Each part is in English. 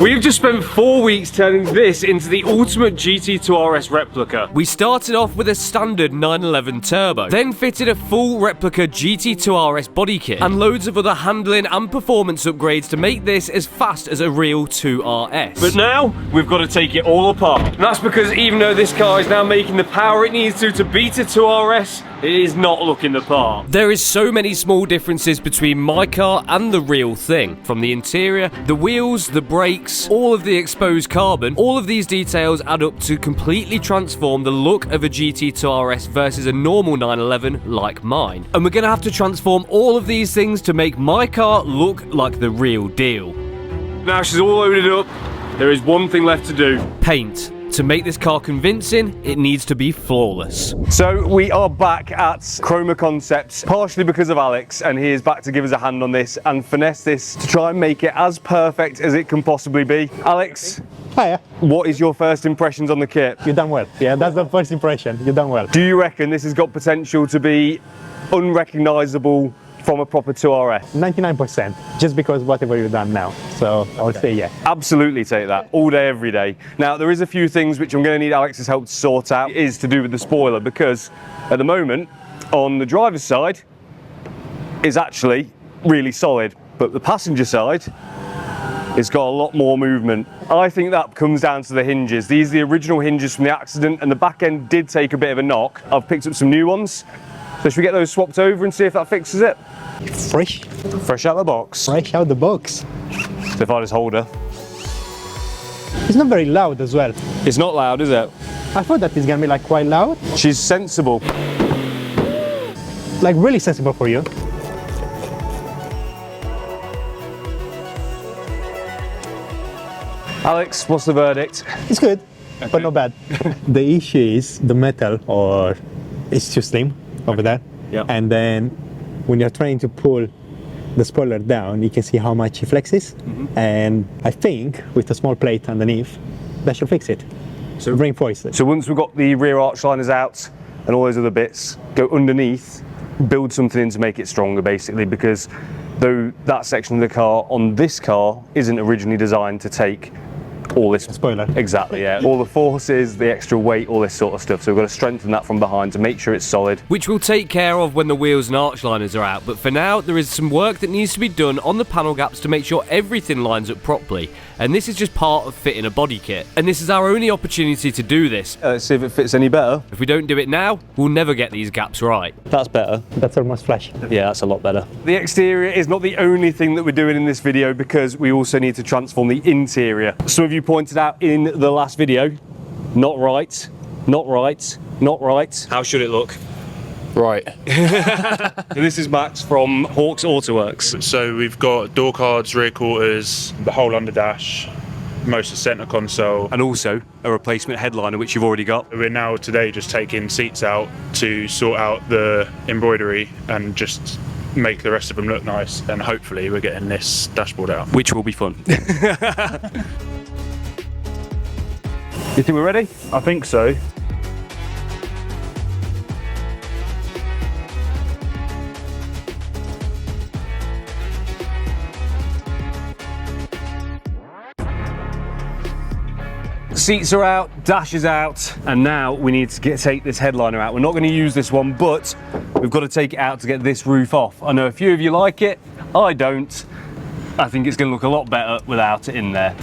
We've just spent 4 weeks turning this into the ultimate GT2RS replica. We started off with a standard 911 turbo, then fitted a full replica GT2RS body kit, and loads of other handling and performance upgrades to make this as fast as a real 2RS. But now, we've got to take it all apart. And that's because even though this car is now making the power it needs to beat a 2RS, it is not looking the part. There is so many small differences between my car and the real thing. From the interior, the wheels, the brakes, all of the exposed carbon, all of these details add up to completely transform the look of a GT2RS versus a normal 911 like mine. And we're going to have to transform all of these things to make my car look like the real deal. Now she's all loaded up, there is one thing left to do. Paint. To make this car convincing, it needs to be flawless. So we are back at Chroma Concepts, partially because of Alex, and he is back to give us a hand on this and finesse this to try and make it as perfect as it can possibly be. Alex, hiya. What is your first impressions on the kit? You've done well. Yeah, that's the first impression. You've done well. Do you reckon this has got potential to be unrecognisable from a proper 2RS? 99%, just because whatever you've done now. So I would say yeah. Absolutely take that, all day, every day. Now, there is a few things which I'm going to need Alex's help to sort out. It is to do with the spoiler, because at the moment, on the driver's side, it's actually really solid, but the passenger side, it's got a lot more movement. I think that comes down to the hinges. These are the original hinges from the accident, and the back end did take a bit of a knock. I've picked up some new ones. So should we get those swapped over and see if that fixes it? Fresh. Fresh out the box. Fresh out the box. So if I just hold her. It's not very loud as well. It's not loud, is it? I thought that it's gonna be like quite loud. She's sensible. Like really sensible for you. Alex, what's the verdict? It's good, okay, but not bad. The issue is the metal, or it's too slim over there. Yeah. And then when you're trying to pull the spoiler down, you can see how much it flexes. And I think with a small plate underneath, that should fix it. So reinforce it. So once we've got the rear arch liners out and all those other bits, go underneath, build something in to make it stronger basically, because though that section of the car on this car isn't originally designed to take all this spoiler. Exactly, yeah. All the forces, the extra weight, all this sort of stuff. So we've got to strengthen that from behind to make sure it's solid. Which we'll take care of when the wheels and arch liners are out. But for now, there is some work that needs to be done on the panel gaps to make sure everything lines up properly. And this is just part of fitting a body kit. And this is our only opportunity to do this. Let's see if it fits any better. If we don't do it now, we'll never get these gaps right. That's better. That's almost flush. Yeah, that's a lot better. The exterior is not the only thing that we're doing in this video, because we also need to transform the interior. Some of you pointed out in the last video, not right, not right, not right. How should it look? Right. This is Max from Hawks Autoworks. So we've got door cards, rear quarters, the whole under dash, most of the centre console. And also a replacement headliner, which you've already got. We're now today just taking seats out to sort out the embroidery and just make the rest of them look nice. And hopefully we're getting this dashboard out. Which will be fun. You think we're ready? I think so. Seats are out, dash is out, and now we need to take this headliner out. We're not going to use this one, but we've got to take it out to get this roof off. I know a few of you like it, I don't. I think it's going to look a lot better without it in there.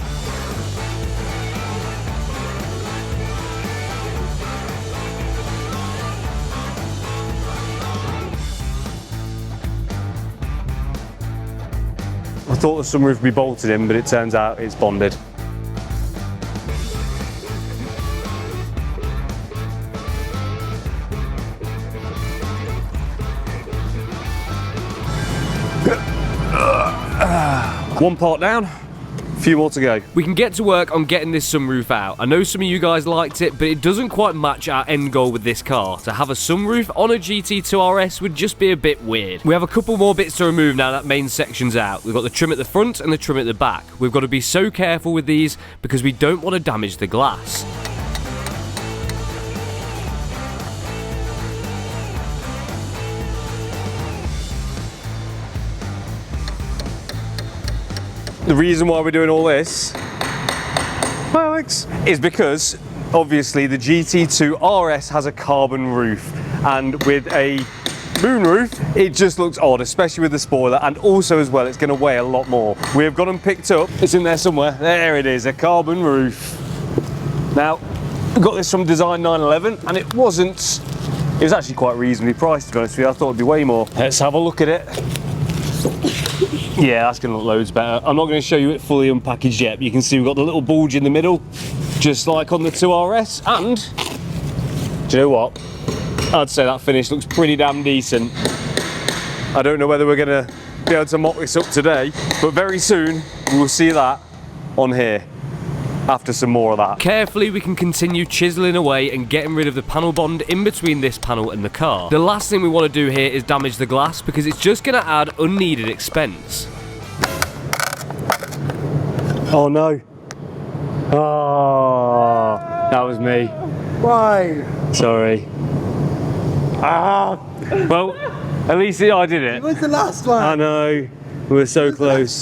I thought the sunroof would be bolted in, but it turns out it's bonded. One part down, a few more to go. We can get to work on getting this sunroof out. I know some of you guys liked it, but it doesn't quite match our end goal with this car. To have a sunroof on a GT2RS would just be a bit weird. We have a couple more bits to remove now that main section's out. We've got the trim at the front and the trim at the back. We've got to be so careful with these because we don't want to damage the glass. The reason why we're doing all this Hi Alex. Is because obviously the GT2RS has a carbon roof, and with a moonroof it just looks odd, especially with the spoiler, and also as well it's going to weigh a lot more. We have got them picked up. It's in there somewhere. There it is, a carbon roof. Now we got this from Design 911 and it was actually quite reasonably priced, to be honest with you. I thought it'd be way more. Let's have a look at it. Yeah, that's going to look loads better. I'm not going to show you it fully unpackaged yet, but you can see we've got the little bulge in the middle, just like on the 2RS, and do you know what? I'd say that finish looks pretty damn decent. I don't know whether we're going to be able to mock this up today, but very soon we'll see that on here. After some more of that. Carefully we can continue chiseling away and getting rid of the panel bond in between this panel and the car. The last thing we want to do here is damage the glass, because it's just going to add unneeded expense. Oh no. Oh, that was me. Why? Sorry. Ah. Well, at least I did it. It was the last one. I know. We were so close.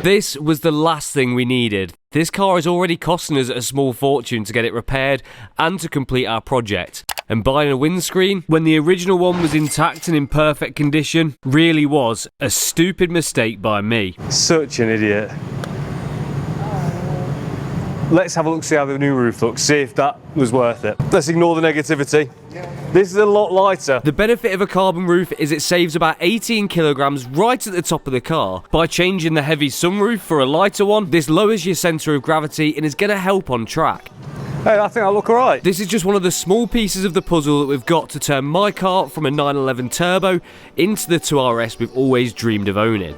This was the last thing we needed. This car is already costing us a small fortune to get it repaired and to complete our project. And buying a windscreen, when the original one was intact and in perfect condition, really was a stupid mistake by me. Such an idiot. Let's have a look, see how the new roof looks, see if that was worth it. Let's ignore the negativity. This is a lot lighter. The benefit of a carbon roof is it saves about 18 kilograms right at the top of the car. By changing the heavy sunroof for a lighter one, this lowers your centre of gravity and is going to help on track. Hey, I think I look alright. This is just one of the small pieces of the puzzle that we've got to turn my car from a 911 Turbo into the 2RS we've always dreamed of owning.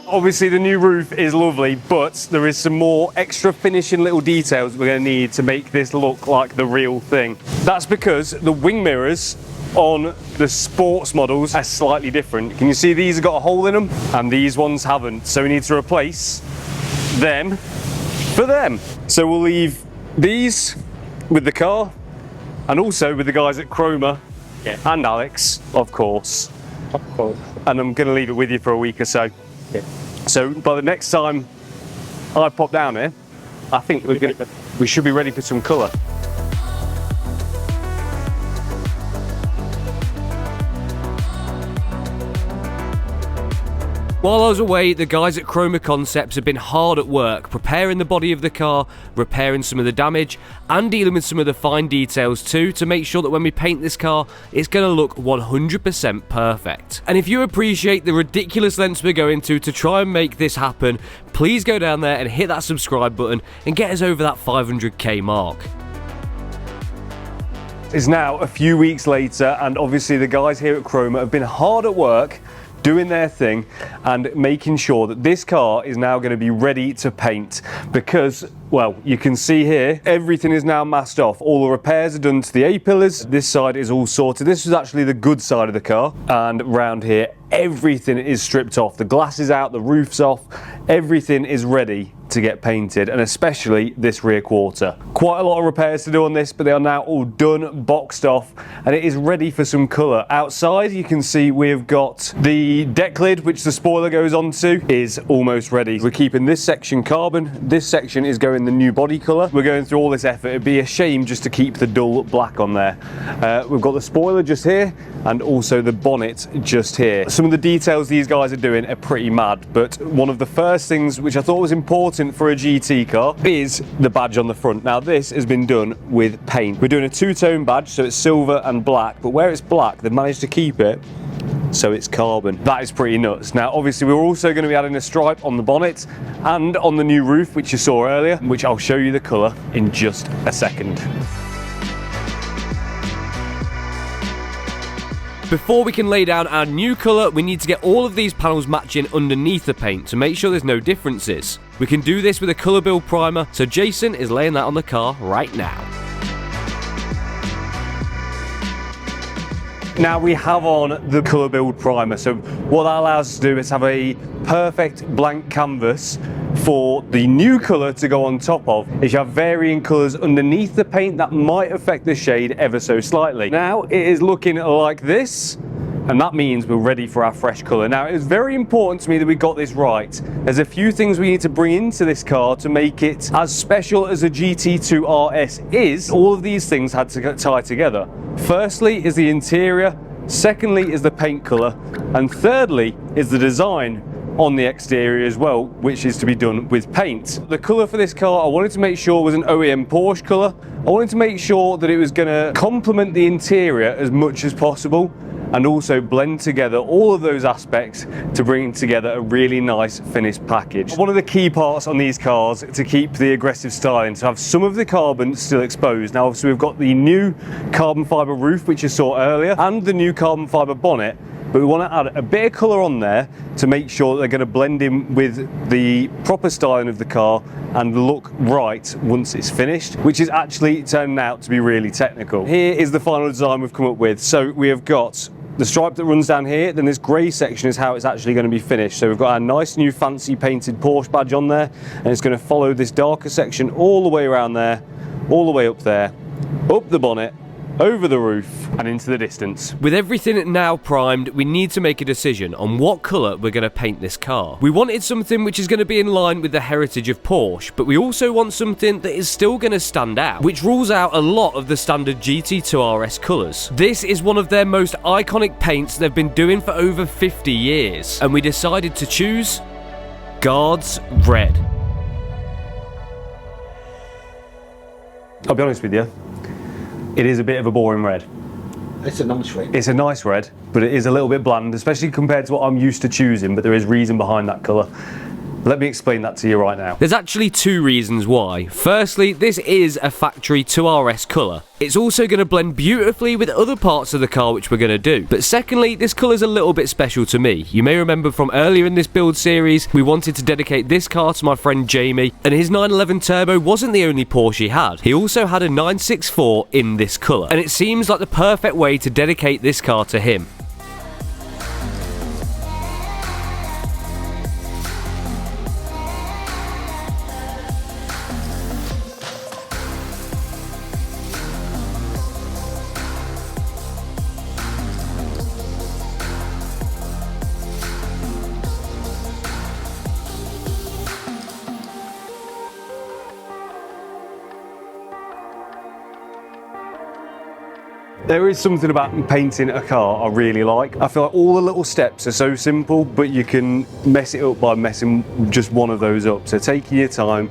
Obviously the new roof is lovely, but there is some more extra finishing little details we're going to need to make this look like the real thing. That's because the wing mirrors on the sports models are slightly different. Can you see these have got a hole in them and these ones haven't? So we need to replace them for them. So we'll leave these with the car and also with the guys at Chroma and Alex, of course. And I'm going to leave it with you for a week or so. So by the next time I pop down here, I think we should be ready for some colour. While I was away, the guys at Chroma Concepts have been hard at work preparing the body of the car, repairing some of the damage, and dealing with some of the fine details too, to make sure that when we paint this car, it's going to look 100% perfect. And if you appreciate the ridiculous lengths we're going to try and make this happen, please go down there and hit that subscribe button and get us over that 500k mark. It's now a few weeks later, and obviously the guys here at Chroma have been hard at work doing their thing and making sure that this car is now going to be ready to paint, because, well, you can see here everything is now masked off. All the repairs are done to the A-pillars. This side is all sorted. This is actually the good side of the car, and round here everything is stripped off. The glass is out, the roof's off, everything is ready to get painted, and especially this rear quarter. Quite a lot of repairs to do on this, but they are now all done, boxed off, and it is ready for some colour. Outside you can see we've got the deck lid, which the spoiler goes onto, is almost ready. We're keeping this section carbon, this section is going the new body colour. We're going through all this effort. It'd be a shame just to keep the dull black on there. We've got the spoiler just here and also the bonnet just here. Some of the details these guys are doing are pretty mad, but one of the first things which I thought was important for a GT car is the badge on the front. Now this has been done with paint. We're doing a two-tone badge, so it's silver and black, but where it's black they've managed to keep it so it's carbon. That is pretty nuts. Now obviously we're also going to be adding a stripe on the bonnet and on the new roof, which you saw earlier, which I'll show you the colour in just a second. Before we can lay down our new colour, we need to get all of these panels matching underneath the paint to make sure there's no differences. We can do this with a colour build primer, so Jason is laying that on the car right now. Now we have on the colour build primer, so what that allows us to do is have a perfect blank canvas for the new colour to go on top of is you have varying colours underneath the paint that might affect the shade ever so slightly. Now it is looking like this, and that means we're ready for our fresh colour. Now, it is very important to me that we got this right. There's a few things we need to bring into this car to make it as special as a GT2RS is. All of these things had to tie together. Firstly is the interior, secondly is the paint colour, and thirdly is the design on the exterior as well, which is to be done with paint. The colour for this car I wanted to make sure was an OEM Porsche colour. I wanted to make sure that it was going to complement the interior as much as possible, and also blend together all of those aspects to bring together a really nice finished package. One of the key parts on these cars to keep the aggressive styling, to have some of the carbon still exposed. Now obviously we've got the new carbon fibre roof, which you saw earlier, and the new carbon fibre bonnet, but we want to add a bit of colour on there to make sure that they're going to blend in with the proper styling of the car and look right once it's finished, which is actually turning out to be really technical. Here is the final design we've come up with. So we have got the stripe that runs down here, then this grey section is how it's actually going to be finished. So we've got our nice new fancy painted Porsche badge on there, and it's going to follow this darker section all the way around there, all the way up there, up the bonnet, over the roof and into the distance. With everything now primed, we need to make a decision on what colour we're going to paint this car. We wanted something which is going to be in line with the heritage of Porsche, but we also want something that is still going to stand out, which rules out a lot of the standard GT2RS colours. This is one of their most iconic paints they've been doing for over 50 years, and we decided to choose Guards Red. I'll be honest with you, it is a bit of a boring red. It's a nice red. It's a nice red, but it is a little bit bland, especially compared to what I'm used to choosing, but there is reason behind that colour. Let me explain that to you right now. There's actually two reasons why. Firstly, this is a factory 2RS colour. It's also going to blend beautifully with other parts of the car which we're going to do. But secondly, this colour's a little bit special to me. You may remember from earlier in this build series, we wanted to dedicate this car to my friend Jamie, and his 911 Turbo wasn't the only Porsche he had. He also had a 964 in this colour, and it seems like the perfect way to dedicate this car to him. There is something about painting a car I really like. I feel like all the little steps are so simple, but you can mess it up by messing just one of those up. So taking your time,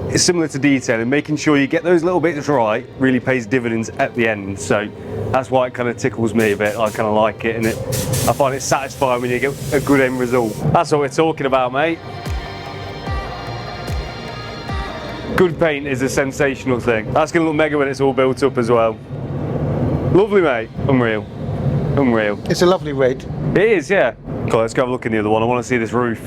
it's similar to detailing, making sure you get those little bits right really pays dividends at the end. So that's why it kind of tickles me a bit. I kind of like it, and I find it satisfying when you get a good end result. That's what we're talking about, mate. Good paint is a sensational thing. That's going to look mega when it's all built up as well. Lovely, mate. Unreal. Unreal. It's a lovely red. It is, yeah. Cool, let's go have a look in the other one. I want to see this roof.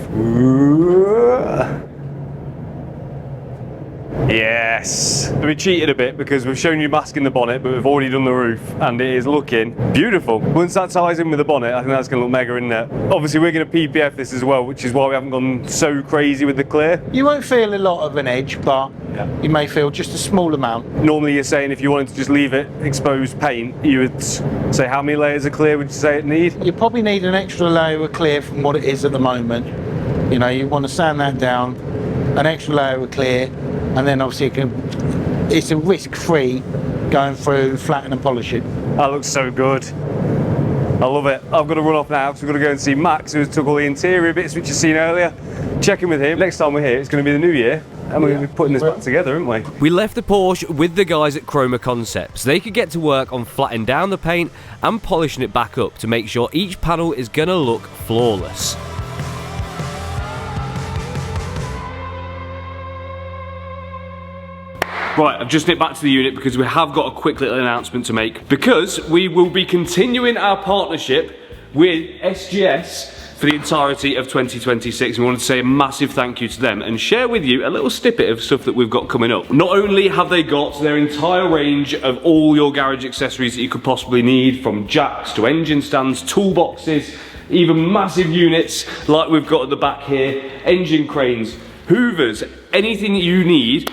Yes. We cheated a bit because we've shown you masking the bonnet, but we've already done the roof, and it is looking beautiful. Once that ties in with the bonnet, I think that's going to look mega, isn't it? Obviously, we're going to PPF this as well, which is why we haven't gone so crazy with the clear. You won't feel a lot of an edge, but you may feel just a small amount. Normally, you're saying if you wanted to just leave it exposed paint, you would say how many layers of clear would you say it need? You probably need an extra layer of clear from what it is at the moment. You know, you want to sand that down, an extra layer of clear, and then obviously it's a risk-free going through, flatten and polish it. That looks so good. I love it. I've got to run off now because we've got to go and see Max, who took all the interior bits which you've seen earlier. Check in with him. Next time we're here, it's going to be the new year, and we're going to be putting this back together, aren't we? We left the Porsche with the guys at Chroma Concepts. They could get to work on flattening down the paint and polishing it back up to make sure each panel is going to look flawless. Right, I've just nipped back to the unit because we have got a quick little announcement to make, because we will be continuing our partnership with SGS for the entirety of 2026. We wanted to say a massive thank you to them and share with you a little snippet of stuff that we've got coming up. Not only have they got their entire range of all your garage accessories that you could possibly need, from jacks to engine stands, toolboxes, even massive units like we've got at the back here, engine cranes, hoovers, anything you need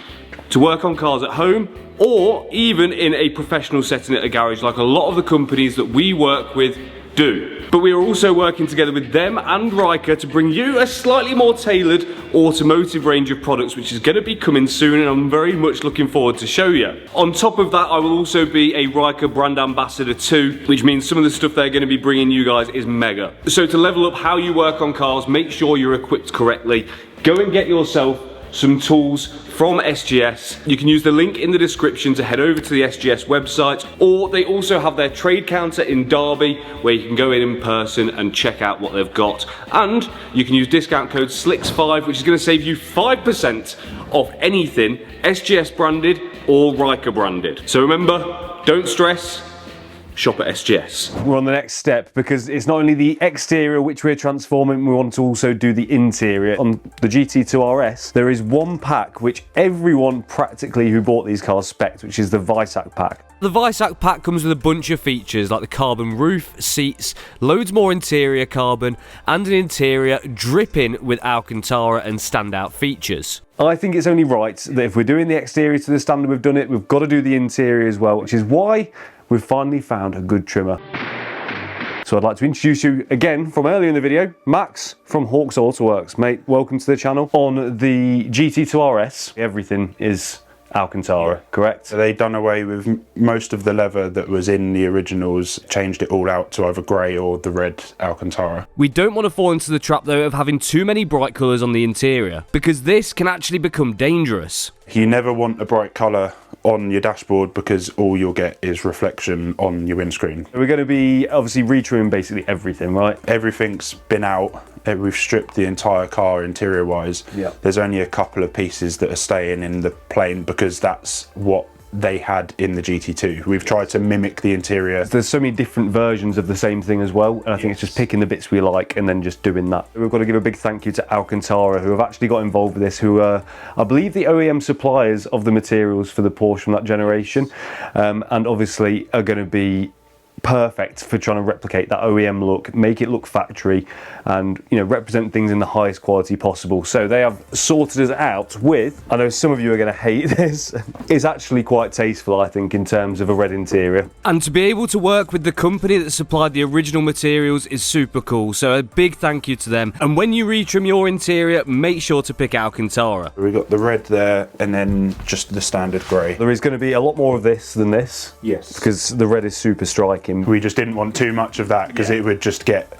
to work on cars at home or even in a professional setting at a garage like a lot of the companies that we work with do. But we are also working together with them and Riker to bring you a slightly more tailored automotive range of products, which is going to be coming soon, and I'm very much looking forward to show you. On top of that, I will also be a Riker brand ambassador too, which means some of the stuff they're going to be bringing you guys is mega. So to level up how you work on cars, make sure you're equipped correctly. Go and get yourself some tools from SGS. You can use the link in the description to head over to the SGS website, or they also have their trade counter in Derby where you can go in person and check out what they've got. And you can use discount code SLICKS5, which is going to save you 5% off anything SGS branded or Riker branded. So remember, don't stress, shop at SGS. We're on the next step because it's not only the exterior which we're transforming, we want to also do the interior. On the GT2RS, there is one pack which everyone practically who bought these cars spec'd, which is the Visac pack. The Visac pack comes with a bunch of features like the carbon roof, seats, loads more interior carbon, and an interior dripping with Alcantara and standout features. I think it's only right that if we're doing the exterior to the standard we've done it, we've got to do the interior as well, which is why we've finally found a good trimmer. So I'd like to introduce you again from earlier in the video, Max from Hawks Autoworks. Mate, welcome to the channel. On the GT2RS, everything is Alcantara, correct? So they've done away with most of the leather that was in the originals, changed it all out to either grey or the red Alcantara. We don't want to fall into the trap though of having too many bright colours on the interior, because this can actually become dangerous. You never want a bright colour on your dashboard because all you'll get is reflection on your windscreen. We're going to be obviously retrimming basically everything, right? Everything's been out. We've stripped the entire car interior wise. Yeah. There's only a couple of pieces that are staying in the plane because that's what they had in the GT2. We've tried to mimic the interior. There's so many different versions of the same thing as well, and I think it's just picking the bits we like and then just doing that. We've got to give a big thank you to Alcantara, who have actually got involved with this, who are, I believe, the OEM suppliers of the materials for the Porsche from that generation, and obviously are going to be perfect for trying to replicate that OEM look, make it look factory, and represent things in the highest quality possible. So they have sorted us out with, I know some of you are going to hate this, it's actually quite tasteful I think in terms of a red interior. And to be able to work with the company that supplied the original materials is super cool, so a big thank you to them. And when you retrim your interior, make sure to pick Alcantara. We've got the red there and then just the standard grey. There is going to be a lot more of this than this. Yes. Because the red is super striking. We just didn't want too much of that because it would just get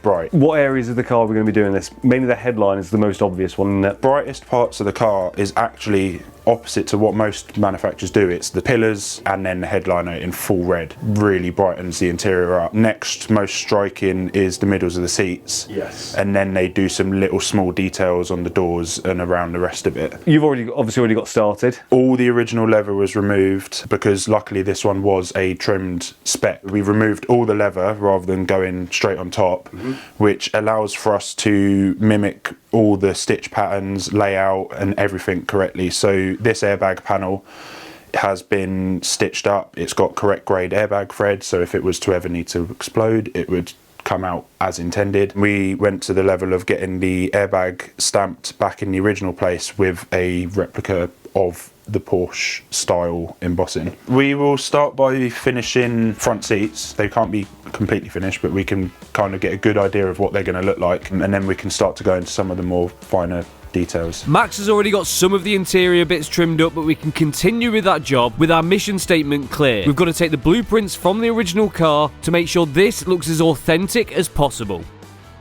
bright. What areas of the car are we going to be doing this? Mainly the headline is the most obvious one, isn't it? Brightest parts of the car is actually opposite to what most manufacturers do. It's the pillars and then the headliner in full red. Really brightens the interior up. Next most striking is the middles of the seats. Yes. And then they do some little small details on the doors and around the rest of it. You've obviously already got started. All the original leather was removed because luckily this one was a trimmed spec. We removed all the leather rather than going straight on top, which allows for us to mimic all the stitch patterns, layout and everything correctly. So this airbag panel has been stitched up. It's got correct grade airbag thread, so if it was to ever need to explode, it would come out as intended. We went to the level of getting the airbag stamped back in the original place with a replica of the Porsche style embossing. We will start by finishing front seats. They can't be completely finished, but we can kind of get a good idea of what they're going to look like, and then we can start to go into some of the more finer details. Max has already got some of the interior bits trimmed up, but we can continue with that job with our mission statement clear. We've got to take the blueprints from the original car to make sure this looks as authentic as possible.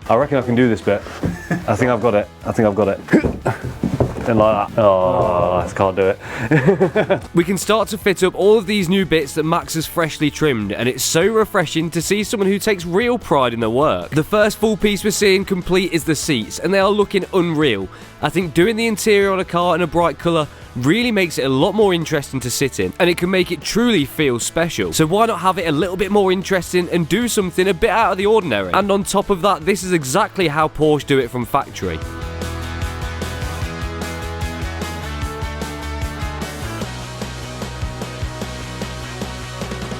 I reckon I can do this bit. I think I've got it. I think I've got it. And like that. Oh, I just can't do it. We can start to fit up all of these new bits that Max has freshly trimmed, and it's so refreshing to see someone who takes real pride in their work. The first full piece we're seeing complete is the seats, and they are looking unreal. I think doing the interior on a car in a bright colour really makes it a lot more interesting to sit in, and it can make it truly feel special. So why not have it a little bit more interesting and do something a bit out of the ordinary? And on top of that, this is exactly how Porsche do it from factory.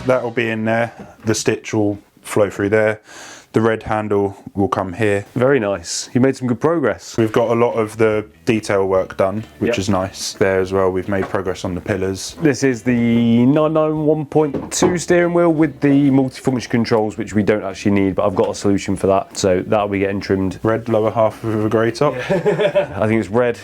That'll be in there. The stitch will flow through there. The red handle will come here. Very nice. You made some good progress. We've got a lot of the detail work done, which Yep. is nice. There as well, we've made progress on the pillars. This is the 991.2 steering wheel with the multifunction controls, which we don't actually need, but I've got a solution for that. So that'll be getting trimmed. Red lower half with a grey top. I think it's red,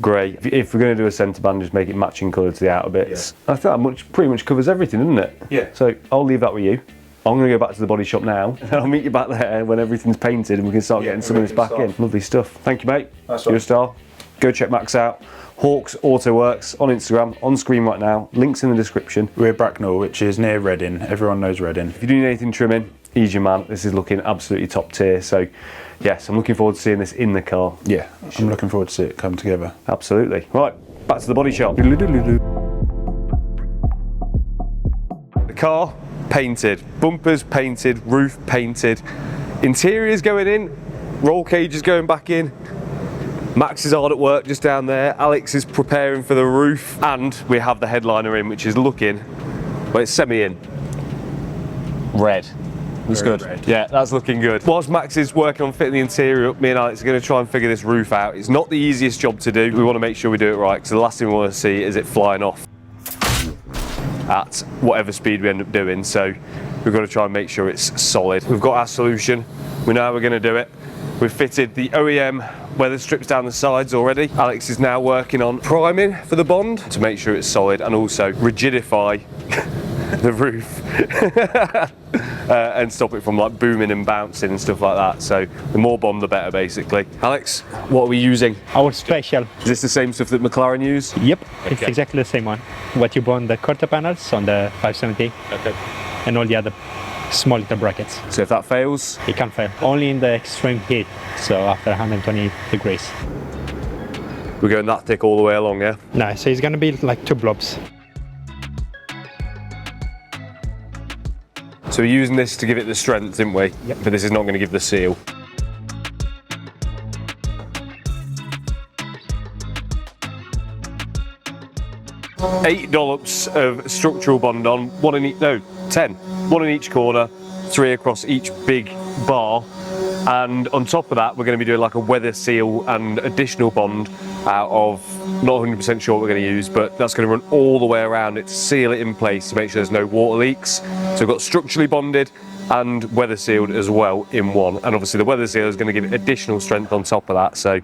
grey. If we're going to do a centre band, just make it matching colour to the outer bits. I think that pretty much covers everything, doesn't it? Yeah. So I'll leave that with you. I'm going to go back to the body shop now, and I'll meet you back there when everything's painted and we can start getting some of this back in. Lovely stuff. Thank you, mate. You're a star. Go check Max out. Hawks Autoworks on Instagram, on screen right now. Links in the description. We're Bracknell, which is near Reading. Everyone knows Reading. If you do need anything trimming, he's your man. This is looking absolutely top tier. So, yes, I'm looking forward to seeing this in the car. Yeah, I'm looking forward to see it come together. Absolutely. Right, back to the body shop. The car painted, bumpers painted, roof painted, interiors going in, roll cages going back in. Max is hard at work just down there. Alex is preparing for the roof, and we have the headliner in, which is looking, well, it's semi in. Red. Looks good. Red. Yeah, that's looking good. Whilst Max is working on fitting the interior up, me and Alex are going to try and figure this roof out. It's not the easiest job to do. We want to make sure we do it right, because the last thing we want to see is it flying off at whatever speed we end up doing. So we've got to try and make sure it's solid. We've got our solution. We know how we're going to do it. We've fitted the OEM weather strips down the sides already. Alex is now working on priming for the bond to make sure it's solid, and also rigidify the roof and stop it from like booming and bouncing and stuff like that. So the more bond the better, basically. Alex, what are we using? Our special. Is this the same stuff that McLaren use? Yep, it's Okay. exactly the same one. What you bond the quarter panels on the 570 Okay. and all the other small little brackets. So if that fails, It can fail only in the extreme heat, so after 120 degrees. we're going that thick all the way along, yeah? No, so it's gonna be like 2 blobs. So we're using this to give it the strength, didn't we? Yep. But this is not going to give the seal. Eight dollops of structural bond on, 10. One in each corner, 3 across each big bar. And on top of that, we're going to be doing like a weather seal and additional bond out of, not 100% sure what we're going to use, but that's going to run all the way around it to seal it in place to make sure there's no water leaks. So we've got structurally bonded and weather sealed as well in one. And obviously the weather seal is going to give it additional strength on top of that. So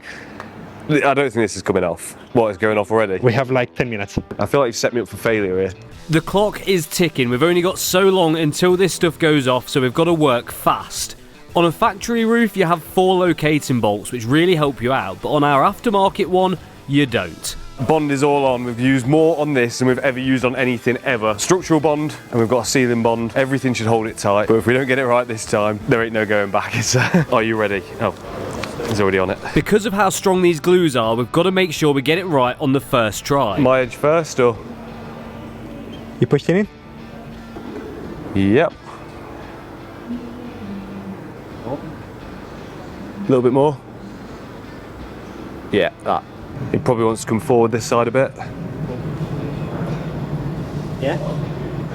I don't think this is coming off. What, is going off already? We have like 10 minutes. I feel like you've set me up for failure here. The clock is ticking. We've only got so long until this stuff goes off, so we've got to work fast. On a factory roof, you have 4 locating bolts, which really help you out, but on our aftermarket one, you don't. Bond is all on. We've used more on this than we've ever used on anything ever. Structural bond, and we've got a sealing bond. Everything should hold it tight, but if we don't get it right this time, there ain't no going back. Are you ready? Oh, he's already on it. Because of how strong these glues are, we've got to make sure we get it right on the first try. My edge first, or? You pushed it in? Yep. A little bit more. Yeah, that. It probably wants to come forward this side a bit. Yeah.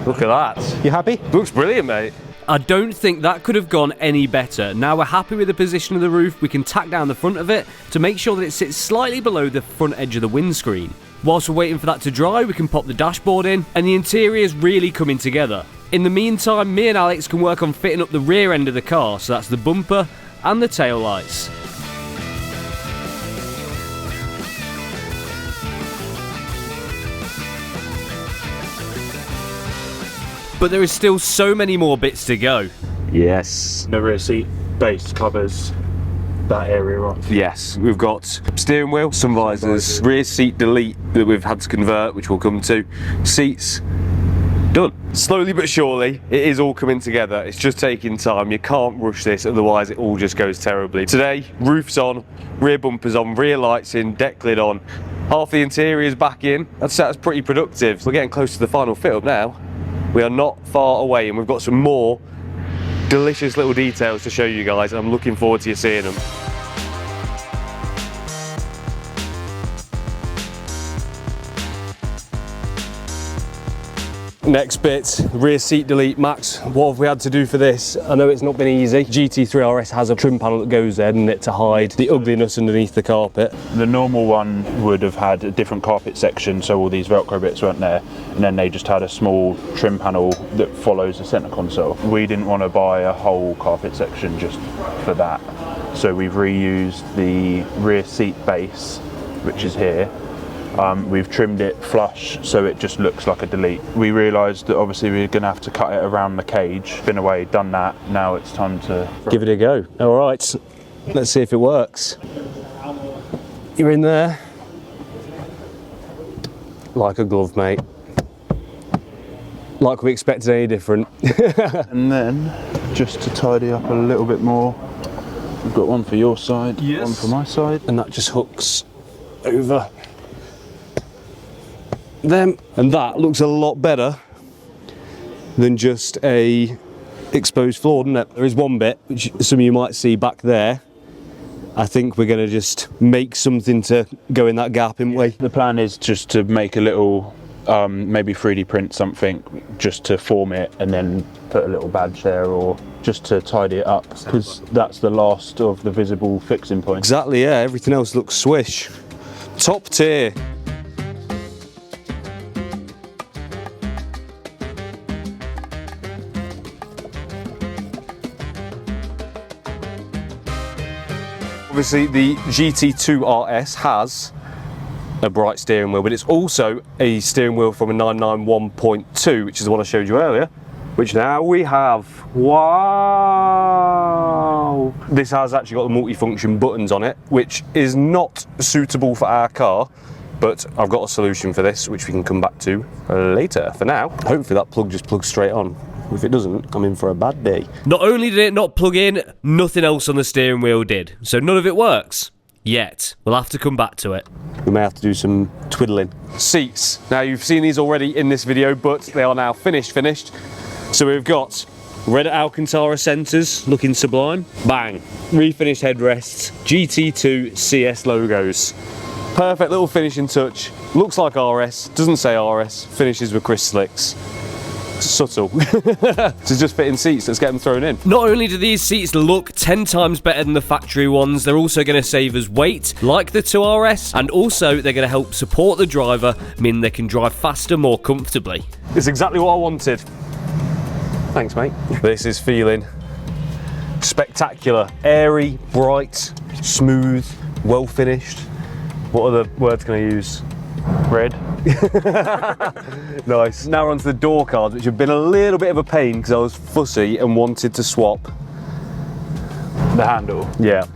Look at that. You happy? Looks brilliant, mate. I don't think that could have gone any better. Now we're happy with the position of the roof, we can tack down the front of it to make sure that it sits slightly below the front edge of the windscreen. Whilst we're waiting for that to dry, we can pop the dashboard in, and the interior is really coming together. In the meantime, me and Alex can work on fitting up the rear end of the car, so that's the bumper and the tail lights. But there is still so many more bits to go. Yes. The rear seat base covers that area off. Yes, we've got steering wheel, sun visors, rear seat delete that we've had to convert, which we'll come to, seats, done. Slowly but surely, it is all coming together. It's just taking time. You can't rush this, otherwise it all just goes terribly. Today, roof's on, rear bumpers on, rear lights in, deck lid on, half the interior is back in. That's pretty productive. We're getting close to the final fit up now. We are not far away, and we've got some more delicious little details to show you guys, and I'm looking forward to you seeing them. Next bit, rear seat delete. Max, what have we had to do for this? I know it's not been easy. GT3RS has a trim panel that goes there, doesn't it, to hide the ugliness underneath the carpet. The normal one would have had a different carpet section, so all these Velcro bits weren't there, and then they just had a small trim panel that follows the centre console. We didn't want to buy a whole carpet section just for that, so we've reused the rear seat base, which is here. We've trimmed it flush so it just looks like a delete. We realised that obviously we're going to have to cut it around the cage. Been away, done that, now it's time to give it a go. All right, let's see if it works. You're in there. Like a glove, mate. Like we expected any different. And then, just to tidy up a little bit more, we've got one for your side, yes, one for my side. And that just hooks over them, and that looks a lot better than just a exposed floor, doesn't it? There is one bit which some of you might see back there. I think we're going to just make something to go in that gap, isn't we? The plan is just to make a little maybe 3D print something just to form it and then put a little badge there, or just to tidy it up, because that's the last of the visible fixing points. Exactly, yeah, everything else looks swish. Top tier. Obviously the GT2RS has a bright steering wheel, but it's also a steering wheel from a 991.2, which is the one I showed you earlier, which now we have. Wow! This has actually got the multi-function buttons on it, which is not suitable for our car, but I've got a solution for this, which we can come back to later. For now, hopefully that plug just plugs straight on. If it doesn't, I'm in for a bad day. Not only did it not plug in, nothing else on the steering wheel did. So none of it works. Yet. We'll have to come back to it. We may have to do some twiddling. Seats. Now you've seen these already in this video, but they are now finished. So we've got red Alcantara centres, looking sublime. Bang. Refinished headrests. GT2 CS logos. Perfect little finishing touch. Looks like RS, doesn't say RS. Finishes with Chris Slicks. Subtle. To just fit in seats, let's get them thrown in. Not only do these seats look 10 times better than the factory ones, they're also going to save us weight, like the 2RS, and also they're going to help support the driver, meaning they can drive faster, more comfortably. It's exactly what I wanted. Thanks, mate. This is feeling spectacular. Airy, bright, smooth, well finished. What other words can I use? Red. Nice. Now we're on to the door cards, which have been a little bit of a pain because I was fussy and wanted to swap The handle. Yeah.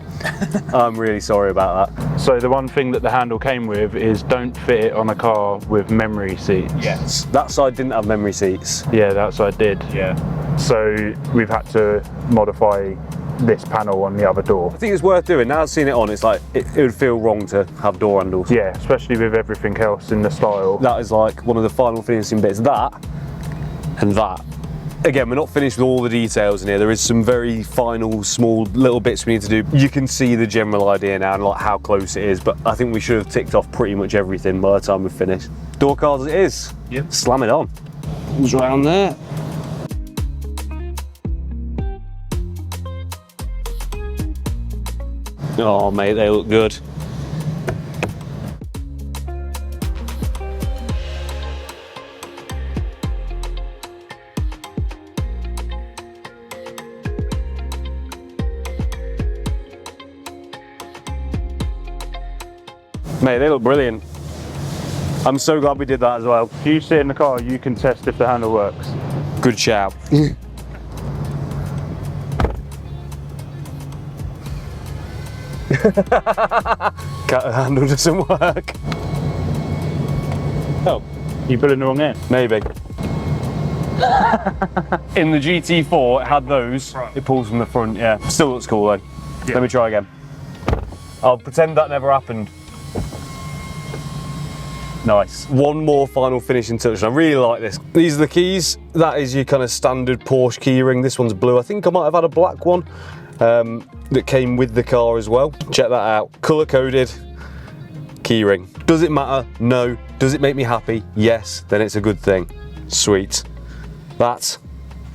I'm really sorry about that. So the one thing that the handle came with is don't fit it on a car with memory seats. Yes. That side didn't have memory seats. Yeah, that side did. Yeah. So we've had to modify this panel on the other door. I think it's worth doing. Now I've seen it on, it's like, it would feel wrong to have door handles. Yeah, especially with everything else in the style. That is like one of the final finishing bits. That and that. Again, we're not finished with all the details in here. There is some very final, small little bits we need to do. You can see the general idea now and like how close it is, but I think we should have ticked off pretty much everything by the time we've finished. Door cards it is. Yep. Slam it on. It's right on there. Oh mate, they look good. Mate, they look brilliant. I'm so glad we did that as well. If you sit in the car, you can test if the handle works. Good shout. Cat handle doesn't work. Oh, you put in the wrong end? Maybe. In the GT4, it had those. Right. It pulls from the front, yeah. Still looks cool though. Yeah. Let me try again. I'll pretend that never happened. Nice. One more final finishing touch. I really like this. These are the keys. That is your kind of standard Porsche key ring. This one's blue. I think I might have had a black one that came with the car as well. Check that out. Color coded key ring. Does it matter? No. Does it make me happy? Yes. Then it's a good thing. Sweet. That,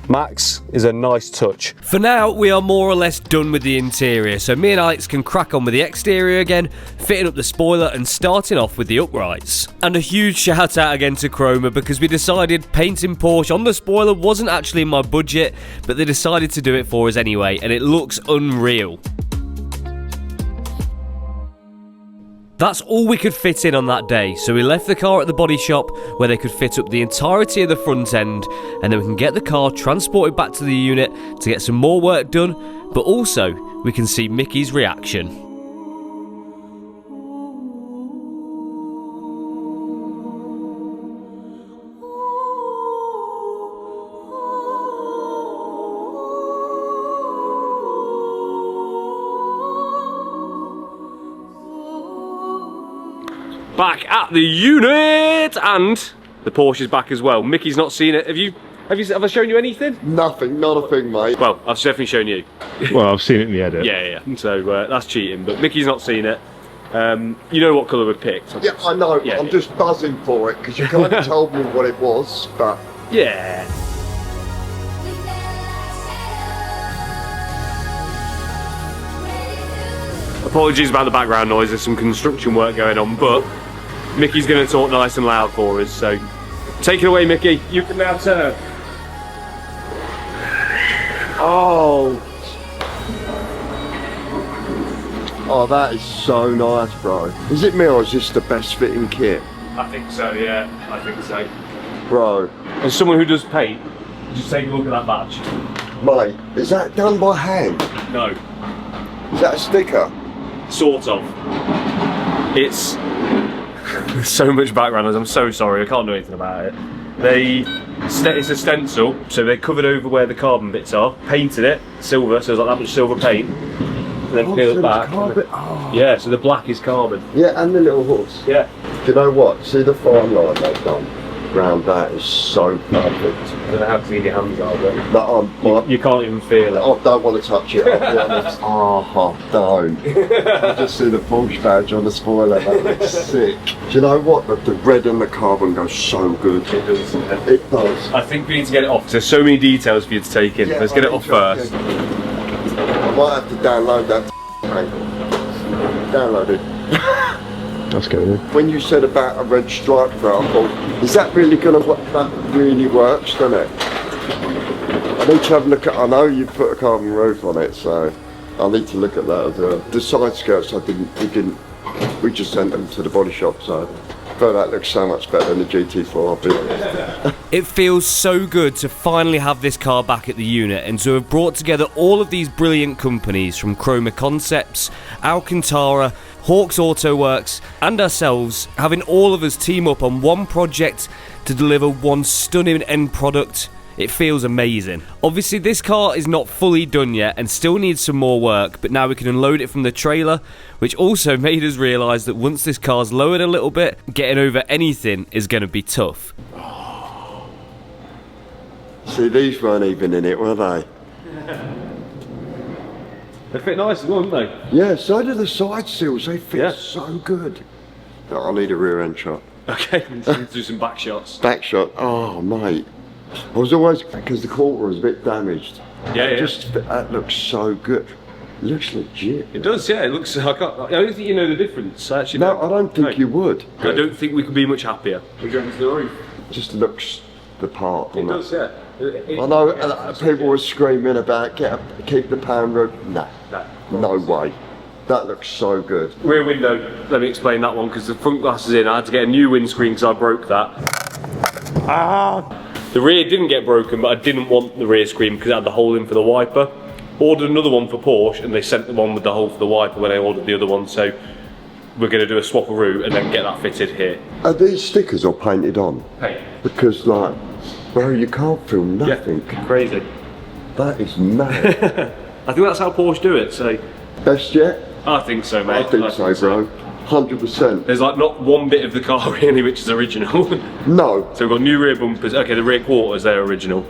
Max, is a nice touch. For now, we are more or less done with the interior, so me and Alex can crack on with the exterior again, fitting up the spoiler and starting off with the uprights. And a huge shout out again to Chroma, because we decided painting Porsche on the spoiler wasn't actually in my budget, but they decided to do it for us anyway, and it looks unreal. That's all we could fit in on that day, so we left the car at the body shop where they could fit up the entirety of the front end, and then we can get the car transported back to the unit to get some more work done, but also we can see Mickey's reaction. Back at the unit, and the Porsche is back as well. Mickey's not seen it. Have I shown you anything? Nothing, not a thing, mate. Well, I've definitely shown you. Well, I've seen it in the edit. Yeah. So that's cheating, but Mickey's not seen it. You know what colour we picked? Yeah, I know. Yeah, I'm just buzzing for it because you kind of told me what it was, but yeah. Apologies about the background noise. There's some construction work going on, but Mickey's going to talk nice and loud for us. So take it away, Mickey. You can now turn. oh, that is so nice, bro. Is it me or is this the best fitting kit, I think so. Yeah, I think so. bro? As someone who does paint, just take a look at that badge. Mate, is that done by hand? No. Is that a sticker? Sort of. It's so much background noise. I'm so sorry. I can't do anything about it. It's a stencil, so they covered over where the carbon bits are, painted it silver, so there's like that much silver paint, and then peeled it back. Yeah, so the black is carbon. Yeah, and the little horse. Yeah. Do you know what? See the fine line they've done round that is so perfect. I don't know how clean your hands are, but No, you can't even feel it. I don't want to touch it, I'll be honest. Oh, don't. I just see the Porsche badge on the spoiler, that looks sick. Do you know what? The red and the carbon goes so good. It does. It does. I think we need to get it off. There's so many details for you to take in. Yeah, Let's get it off first. I might have to download that. Download it. That's good. When you said about a red stripe for it, I thought, is that really going to work? That really works, doesn't it? I need to have a look at, I know you put a carbon roof on it, so I need to look at that as well. The side skirts, we just sent them to the body shop, so but that looks so much better than the GT4, I'll be honest. It feels so good to finally have this car back at the unit and to have brought together all of these brilliant companies from Chroma Concepts, Alcantara, Hawks Autoworks and ourselves, having all of us team up on one project to deliver one stunning end product. It feels amazing. Obviously this car is not fully done yet and still needs some more work, but now we can unload it from the trailer, which also made us realise that once this car's lowered a little bit, getting over anything is going to be tough. See, these weren't even in it, were they? They fit nice as well, don't they? Yeah, so do the side seals, they fit Yeah. so good. I need a rear end shot. Okay, let's do some back shots. Back shot, oh mate. I was always, because the quarter was a bit damaged. Yeah. That looks so good. It looks legit. It does, yeah. It looks. I don't think you know the difference. Actually, No, I don't think you would. I don't think we could be much happier. We're going to the roof. It just looks the part. It doesn't does, yeah. I know people were screaming about keep the pan roof. No way. That looks so good. Rear window. Let me explain that one because the front glass is in. I had to get a new windscreen because I broke that. The rear didn't get broken, but I didn't want the rear screen because it had the hole in for the wiper. Ordered another one for Porsche, and they sent the one with the hole for the wiper when I ordered the other one. So we're going to do a swap of route and then get that fitted here. Are these stickers all painted on? Hey. Because like, bro, you can't feel nothing. Yeah, crazy. That is mad. I think that's how Porsche do it. So Best yet? I think so, mate. I think so, bro. 100%. There's like not one bit of the car really which is original. No. So we've got new rear bumpers. Okay, the rear quarters, they're original.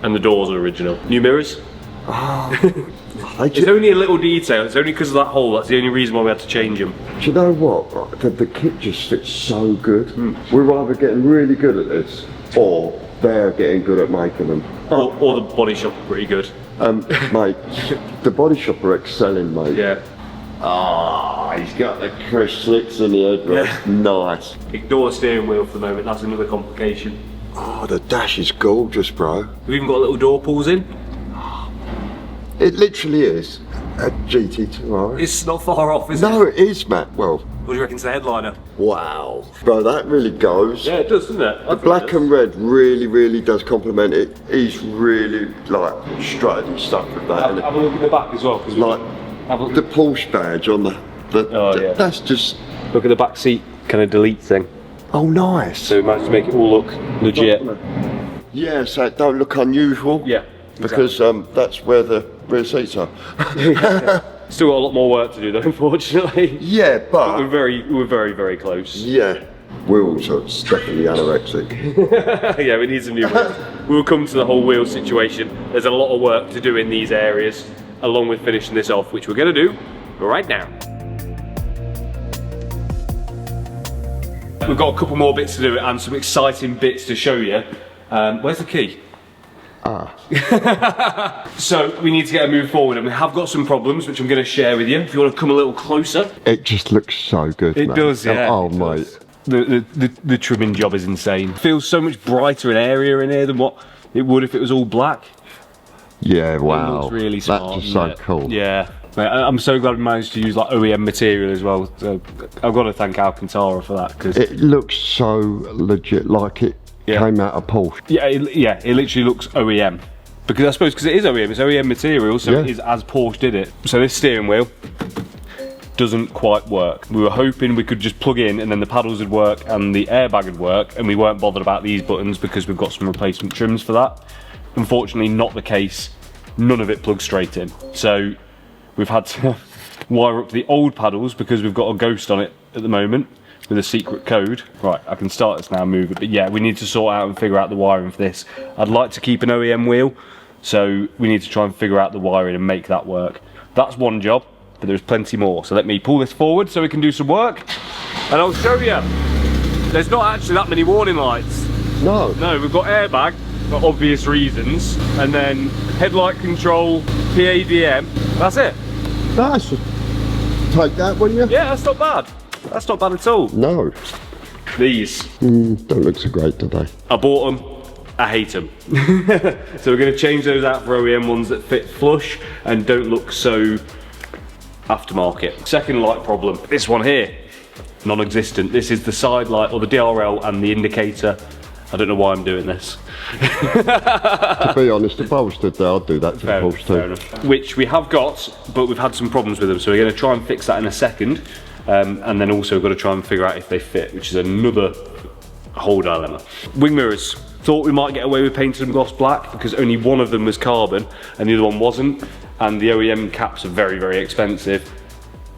And the doors are original. New mirrors. It's only a little detail. It's only because of that hole. That's the only reason why we had to change them. Do you know what? The kit just fits so good. We're either getting really good at this or they're getting good at making them. Or the body shop are pretty good. Mate, the body shop are excelling, mate. Yeah. Ah, he's got the crush slicks in the headrest. Nice. Ignore the steering wheel for the moment, that's another complication. Oh, the dash is gorgeous, bro. We've even got little door pulls in. It literally is a GT2RS. It's not far off, is No, it? it is, Matt. Well, What do you reckon to the headliner? wow. Bro, that really goes. Yeah, it does, doesn't it? The black and red really does complement it. He's really, like, strutted and stuff with that. Have a look at the back as well. Cause Like, the Porsche badge on the yeah. that's just... Look at the back seat kind of delete thing. Oh, nice. So we managed to make it all look legit. Yeah, so it don't look unusual. Yeah. Because that's where the rear seats are. Still got a lot more work to do though, unfortunately. Yeah, but... We're very close. Yeah. Wheels are definitely anorexic. Yeah, we need some new wheels. We'll come to the whole wheel situation. There's a lot of work to do in these areas, along with finishing this off, which we're going to do right now. We've got a couple more bits to do and some exciting bits to show you. Where's the key? So we need to get a move forward, and we have got some problems which I'm going to share with you. If you want to come a little closer. It just looks so good, It man. does, yeah. Oh, it mate. does. The trimming job is insane. Feels so much brighter and airier in here than what it would if it was all black. Yeah, It wow. looks really smart. That's just doesn't so it? cool. Yeah. Mate, I'm so glad we managed to use like OEM material as well. So I've got to thank Alcantara for that, because It looks so legit, like it came out of Porsche. it literally looks OEM. Because I suppose because it is OEM, it's OEM material, so it is as Porsche did it. So this steering wheel doesn't quite work. We were hoping we could just plug in and then the paddles would work and the airbag would work, and we weren't bothered about these buttons because we've got some replacement trims for that. Unfortunately, not the case. None of it plugs straight in. So we've had to wire up the old paddles because we've got a ghost on it at the moment with a secret code. Right, I can start this now, move it. But yeah, we need to sort out and figure out the wiring for this. I'd like to keep an OEM wheel, so we need to try and figure out the wiring and make that work. That's one job, but there's plenty more. So let me pull this forward so we can do some work, and I'll show you. There's not actually that many warning lights. No. No, we've got airbag for obvious reasons, and then headlight control, PADM. That's it. Nice. Take that, will you? Yeah, that's not bad. That's not bad at all. No. These. Don't look so great today. I bought them. I hate them. So we're going to change those out for OEM ones that fit flush and don't look so aftermarket. Second light problem. This one here, non-existent. This is the side light, or the DRL, and the indicator. I don't know why I'm doing this. To be honest, if I was stood there, I'd do that to the Porsche too. Fair enough. Which we have got, but we've had some problems with them, so we're going to try and fix that in a second. And then also we've got to try and figure out if they fit, which is another whole dilemma. Wing mirrors. Thought we might get away with painting them gloss black because only one of them was carbon and the other one wasn't. And the OEM caps are very expensive.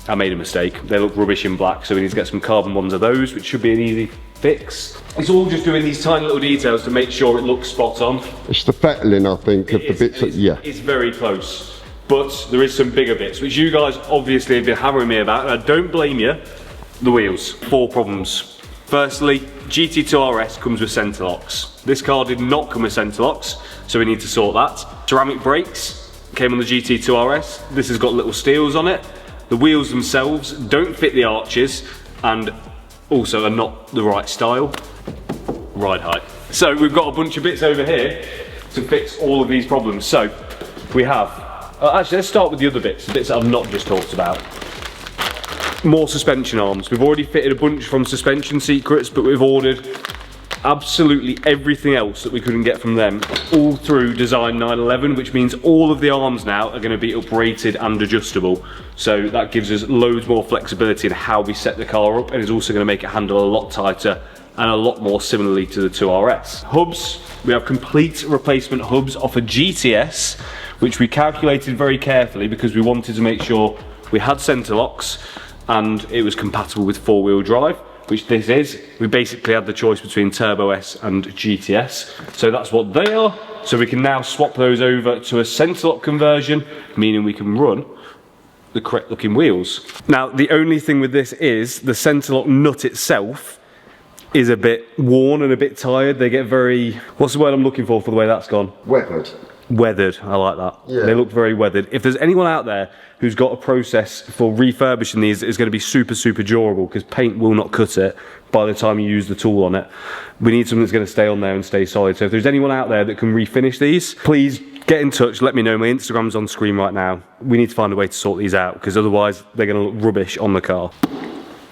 I made a mistake. They look rubbish in black, so we need to get some carbon ones of those, which should be an easy fix. It's all just doing these tiny little details to make sure it looks spot on. It's the fettling, I think, of the bits that, yeah. It's very close. But there is some bigger bits, which you guys obviously have been hammering me about, and I don't blame you. The wheels. 4 problems. Firstly, GT2RS comes with centre locks. This car did not come with centre locks, so we need to sort that. Ceramic brakes came on the GT2RS. This has got little steels on it. The wheels themselves don't fit the arches and also are not the right style. Ride height. So we've got a bunch of bits over here to fix all of these problems. So we have, actually let's start with the other bits, the bits that I've not just talked about. More suspension arms. We've already fitted a bunch from Suspension Secrets, but we've ordered absolutely everything else that we couldn't get from them, all through Design 911, which means all of the arms now are going to be uprated and adjustable. So that gives us loads more flexibility in how we set the car up, and is also going to make it handle a lot tighter and a lot more similarly to the 2RS. Hubs. We have complete replacement hubs off a GTS, which we calculated very carefully because we wanted to make sure we had centre locks and it was compatible with 4-wheel drive, which this is. We basically had the choice between Turbo S and GTS, so that's what they are. So we can now swap those over to a centre lock conversion, meaning we can run the correct looking wheels. Now the only thing with this is the centre lock nut itself is a bit worn and a bit tired. They get very, what's the word I'm looking for the way that's gone? Weathered. Weathered, I like that. Yeah. They look very weathered. If there's anyone out there who's got a process for refurbishing these, it's going to be super, super durable, because paint will not cut it by the time you use the tool on it. We need something that's going to stay on there and stay solid. So if there's anyone out there that can refinish these, please get in touch, let me know. My Instagram's on screen right now. We need to find a way to sort these out, because otherwise they're going to look rubbish on the car.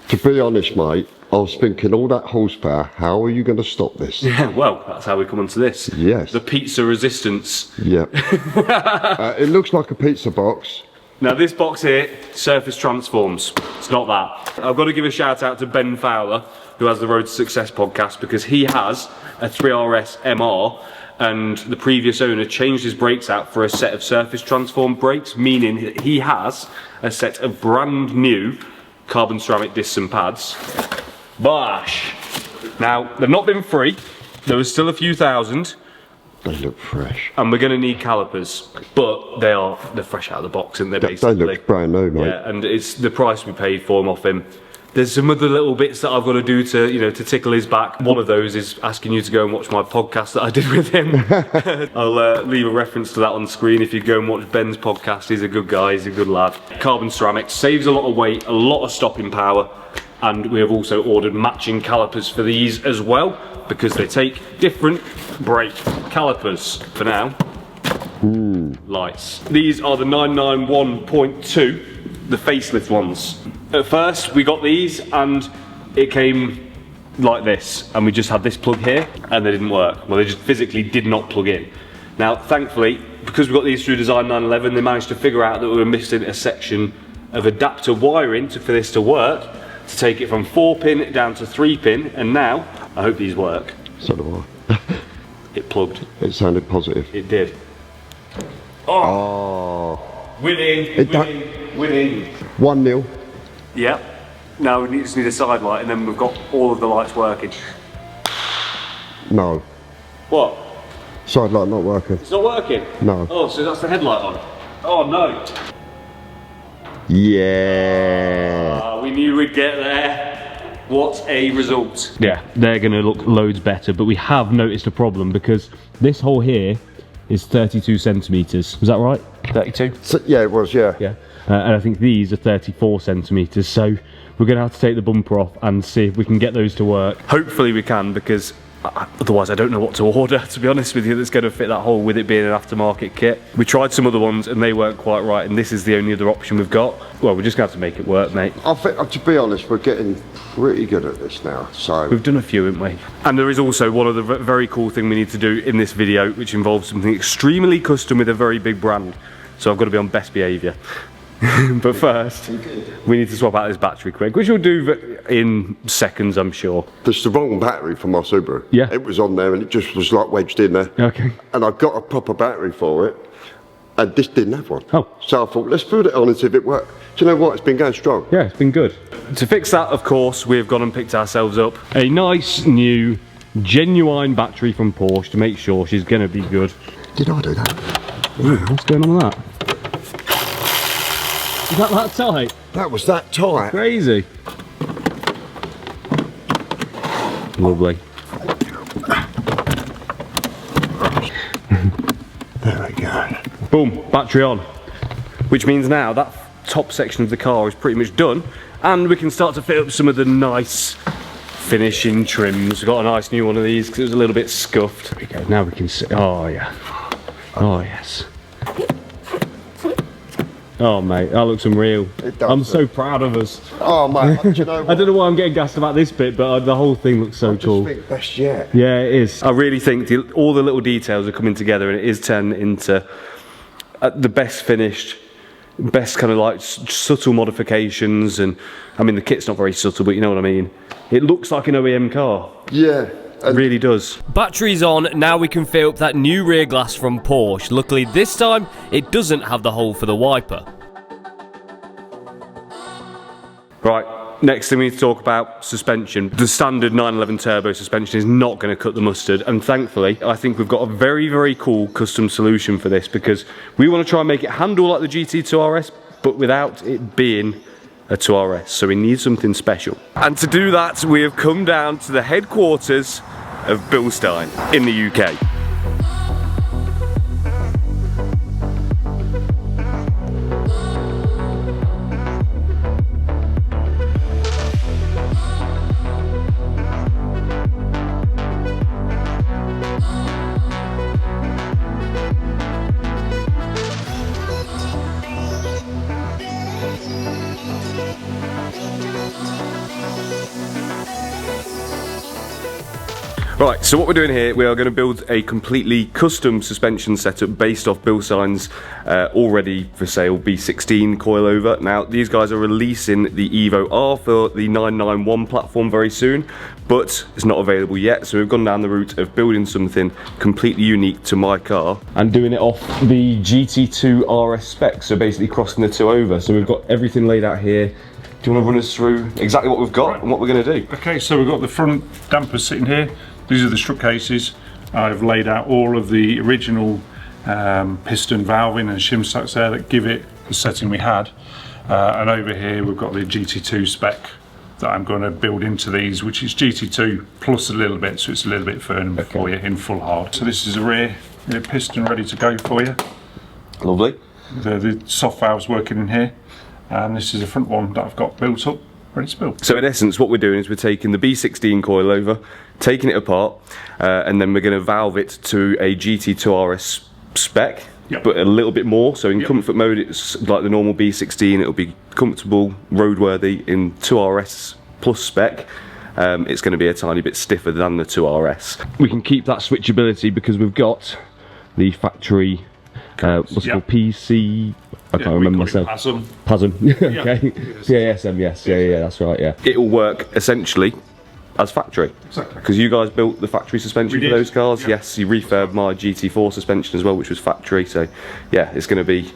To be honest, mate, I was thinking all that horsepower, how are you going to stop this? Yeah, well, that's how we come onto this. Yes. The pizza resistance. Yeah. It looks like a pizza box. Now this box here, surface transforms. It's not that. I've got to give a shout out to Ben Fowler, who has the Road to Success podcast, because he has a 3RS MR, and the previous owner changed his brakes out for a set of surface transform brakes, meaning that he has a set of brand new carbon ceramic discs and pads. Bosh! Now, they've not been free. There was still a few thousand. They look fresh. And we're going to need calipers, but they're fresh out of the box, and they're basically. They look brand new, mate. Yeah, and it's the price we paid for them off him. There's some other little bits that I've got to do to, you know, to tickle his back. One of those is asking you to go and watch my podcast that I did with him. I'll leave a reference to that on screen if you go and watch Ben's podcast. He's a good guy, he's a good lad. Carbon ceramic saves a lot of weight, a lot of stopping power, and we have also ordered matching calipers for these as well, because they take different brake calipers. For now, lights. These are the 991.2, the facelift ones. At first we got these and it came like this, and we just had this plug here and they didn't work. Well, they just physically did not plug in. Now thankfully, because we got these through Design 911, they managed to figure out that we were missing a section of adapter wiring for this to work, to take it from 4-pin down to 3-pin, and now I hope these work. So do I. It plugged. It sounded positive. It did. Oh. Winning. 1-0. Yeah. Now we just need a side light, and then we've got all of the lights working. No. What? Side light not working. It's not working? No. Oh, so that's the headlight on. Oh no. Yeah. We knew we'd get there. What a result. Yeah, they're gonna look loads better, but we have noticed a problem, because this hole here is 32 centimeters. Was that right? 32? So, yeah, it was, yeah. Yeah. And I think these are 34 centimeters, so we're going to have to take the bumper off and see if we can get those to work. Hopefully we can, because otherwise I don't know what to order, to be honest with you, that's going to fit that hole with it being an aftermarket kit. We tried some other ones and they weren't quite right, and this is the only other option we've got. Well, we're just going to have to make it work, mate. I think, to be honest, we're getting pretty good at this now, so... We've done a few, haven't we? And there is also one other very cool thing we need to do in this video, which involves something extremely custom with a very big brand. So I've got to be on best behaviour. But first, we need to swap out this battery quick, which we'll do in seconds, I'm sure. There's the wrong battery for my Subaru. Yeah. It was on there and it just was like wedged in there. Okay. And I got a proper battery for it, and this didn't have one. Oh. So I thought, let's put it on and see if it works. Do you know what? It's been going strong. Yeah, it's been good. To fix that, of course, we've gone and picked ourselves up a nice, new, genuine battery from Porsche to make sure she's going to be good. Did I do that? Ooh, what's going on with that? Is that tight? That was that tight. Crazy. Lovely. There we go. Boom, battery on. Which means now that top section of the car is pretty much done, and we can start to fit up some of the nice finishing trims. We've got a nice new one of these because it was a little bit scuffed. There we go, now we can see. Oh yeah. Oh yes. Oh mate, that looks unreal. It does. I'm so proud of us. Oh mate, do you know what? I don't know why I'm getting gassed about this bit, but the whole thing looks so cool. I just think best yet. Yeah, it is. I really think all the little details are coming together, and it is turning into the best finished, best kind of like subtle modifications. And I mean, the kit's not very subtle, but you know what I mean. It looks like an OEM car. Yeah. It really does. Battery's on, now we can fill up that new rear glass from Porsche. Luckily this time, it doesn't have the hole for the wiper. Right, next thing we need to talk about, suspension. The standard 911 turbo suspension is not going to cut the mustard, and thankfully I think we've got a very, very cool custom solution for this, because we want to try and make it handle like the GT2RS, but without it being a 2RS, so we need something special. And to do that, we have come down to the headquarters of Bilstein in the UK. Right, so what we're doing here, we are going to build a completely custom suspension setup based off Bilstein's already for sale B16 coilover. Now, these guys are releasing the Evo R for the 991 platform very soon, but it's not available yet, so we've gone down the route of building something completely unique to my car and doing it off the GT2RS spec, so basically crossing the two over. So we've got everything laid out here. Do you want to run us through exactly what we've got and what we're going to do? Okay, so we've got the front dampers sitting here. These are the strut cases. I've laid out all of the original piston valving and shim stacks there that give it the setting we had. And over here we've got the GT2 spec that I'm going to build into these, which is GT2 plus a little bit, so it's a little bit firm for you in full hard. So this is a rear piston ready to go for you. Lovely. The soft valves working in here. And this is the front one that I've got built up, ready to build. So in essence, what we're doing is we're taking the B16 coilover, taking it apart, and then we're going to valve it to a GT2RS spec, but a little bit more. So in comfort mode, it's like the normal B16. It'll be comfortable, roadworthy. In 2RS plus spec, it's going to be a tiny bit stiffer than the 2RS. We can keep that switchability because we've got the factory, what's it called, PC. I can't remember myself. PASM. Okay. PASM, yes. Yeah, that's right, yeah. It'll work essentially as factory. Exactly. Because you guys built the factory suspension for those cars. Yeah. Yes, you refurbed my GT4 suspension as well, which was factory. So yeah, it's gonna be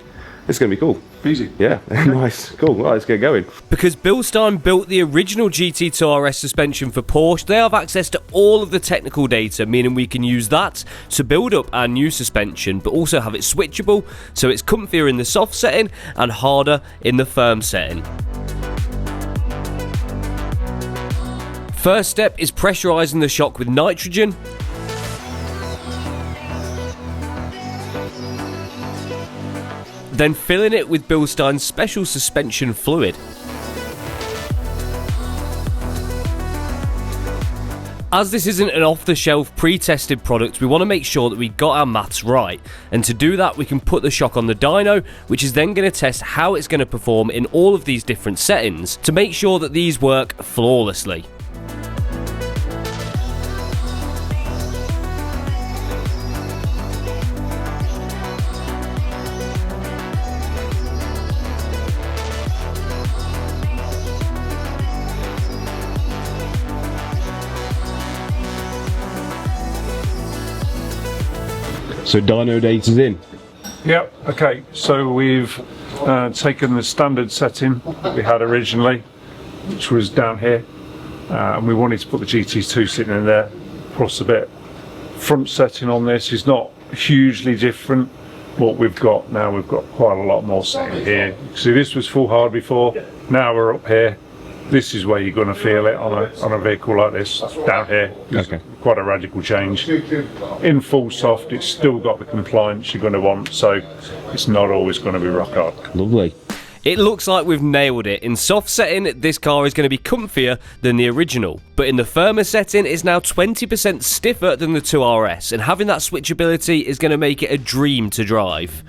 cool. Easy. Yeah, nice, cool. Right, let's get going. Because Bilstein built the original GT2RS suspension for Porsche, they have access to all of the technical data, meaning we can use that to build up our new suspension, but also have it switchable, so it's comfier in the soft setting and harder in the firm setting. First step is pressurising the shock with nitrogen. Then filling it with Bilstein's special suspension fluid. As this isn't an off-the-shelf pre-tested product, we want to make sure that we got our maths right, and to do that we can put the shock on the dyno, which is then going to test how it's going to perform in all of these different settings to make sure that these work flawlessly. So dyno data's in. Yep, okay, so we've taken the standard setting that we had originally, which was down here, and we wanted to put the GT2 sitting in there, plus a bit. Front setting on this is not hugely different. What we've got now, we've got quite a lot more setting here. See, this was full hard before, now we're up here. This is where you're going to feel it on a vehicle like this, down here. Okay. Quite a radical change. In full soft, it's still got the compliance you're going to want, so it's not always going to be rock hard. Lovely. It looks like we've nailed it. In soft setting, this car is going to be comfier than the original, but in the firmer setting, it's now 20% stiffer than the 2RS, and having that switchability is going to make it a dream to drive.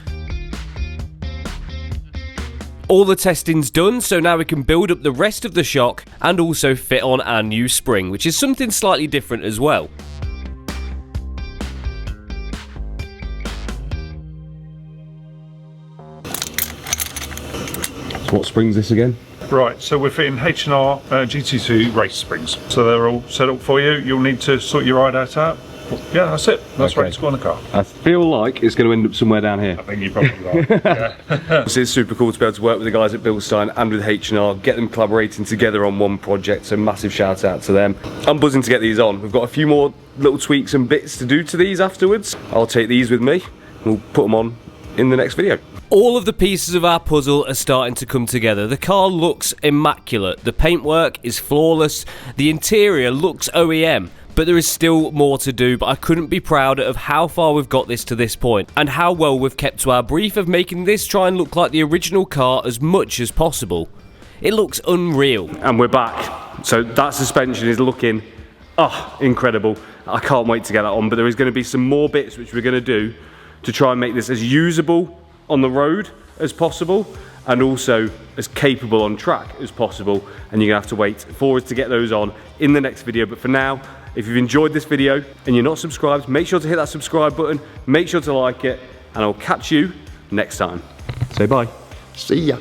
All the testing's done, so now we can build up the rest of the shock and also fit on our new spring, which is something slightly different as well. What spring's this again? Right, so we're fitting H&R GT2 race springs. So they're all set up for you. You'll need to sort your ride out. Yeah, that's it. That's ready to go on the car. I feel like it's going to end up somewhere down here. I think you're probably right. Yeah. This is super cool to be able to work with the guys at Bilstein and with H&R, get them collaborating together on one project, so massive shout out to them. I'm buzzing to get these on. We've got a few more little tweaks and bits to do to these afterwards. I'll take these with me, we'll put them on in the next video. All of the pieces of our puzzle are starting to come together. The car looks immaculate, the paintwork is flawless, the interior looks OEM, but there is still more to do. But I couldn't be prouder of how far we've got this to this point, and how well we've kept to our brief of making this try and look like the original car as much as possible. It looks unreal. And we're back. So that suspension is looking, incredible. I can't wait to get that on, but there is going to be some more bits which we're going to do to try and make this as usable on the road as possible, and also as capable on track as possible, and you're gonna have to wait for us to get those on in the next video. But for now, if you've enjoyed this video and you're not subscribed, make sure to hit that subscribe button, make sure to like it, and I'll catch you next time. Say bye. See ya.